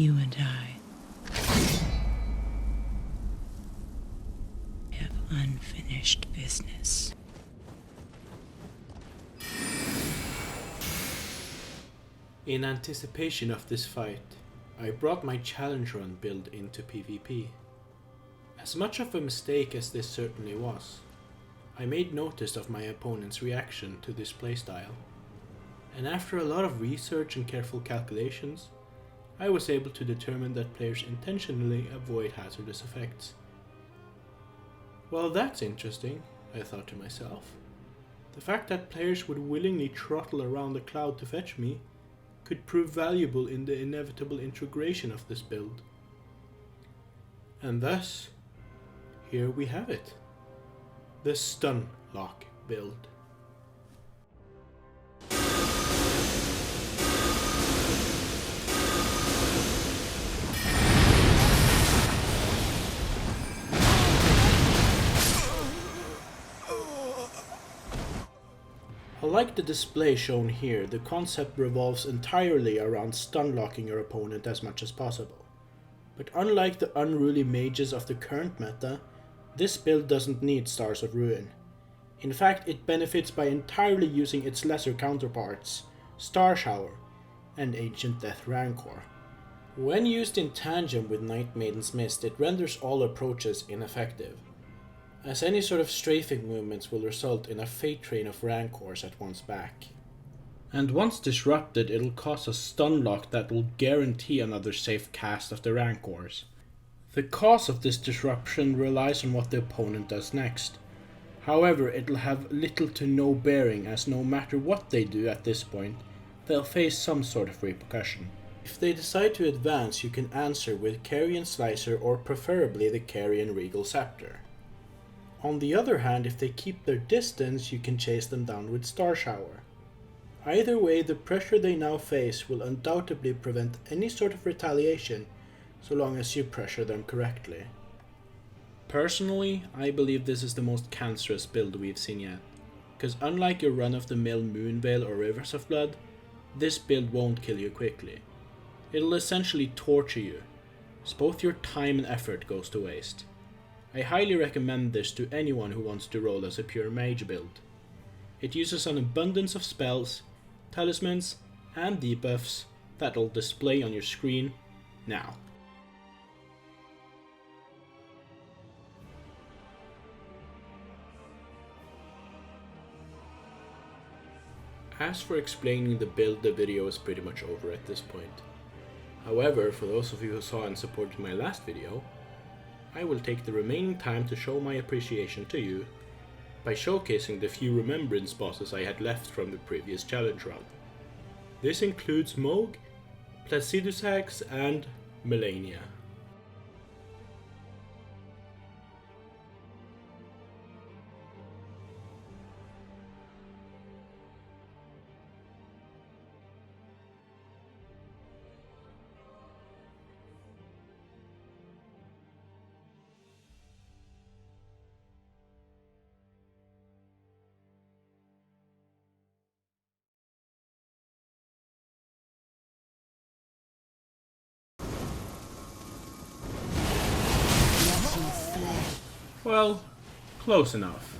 You and I have unfinished business. In anticipation of this fight, I brought my challenge run build into PvP. As much of a mistake as this certainly was, I made notice of my opponent's reaction to this playstyle, and after a lot of research and careful calculations, I was able to determine that players intentionally avoid hazardous effects. Well, that's interesting, I thought to myself. The fact that players would willingly trottle around the cloud to fetch me could prove valuable in the inevitable integration of this build. And thus, here we have it. The Stun Lock build. Like the display shown here, the concept revolves entirely around stun locking your opponent as much as possible. But unlike the unruly mages of the current meta, this build doesn't need Stars of Ruin. In fact, it benefits by entirely using its lesser counterparts, Star Shower and Ancient Death Rancor. When used in tandem with Night Maiden's Mist, it renders all approaches ineffective, as any sort of strafing movements will result in a fate train of Rancors at one's back. And once disrupted, it'll cause a stun lock that will guarantee another safe cast of the Rancors. The cause of this disruption relies on what the opponent does next. However, it'll have little to no bearing, as no matter what they do at this point, they'll face some sort of repercussion. If they decide to advance, you can answer with Carrion Slicer or preferably the Carrion Regal Scepter. On the other hand, if they keep their distance, you can chase them down with Star Shower. Either way, the pressure they now face will undoubtedly prevent any sort of retaliation, so long as you pressure them correctly. Personally, I believe this is the most cancerous build we've seen yet, because unlike your run-of-the-mill Moonveil or Rivers of Blood, this build won't kill you quickly. It'll essentially torture you, so both your time and effort goes to waste. I highly recommend this to anyone who wants to roll as a pure mage build. It uses an abundance of spells, talismans, and debuffs that will display on your screen now. As for explaining the build, the video is pretty much over at this point. However, for those of you who saw and supported my last video, I will take the remaining time to show my appreciation to you by showcasing the few remembrance bosses I had left from the previous challenge run. This includes Moog, Placidusax, and Melania. Well, close enough.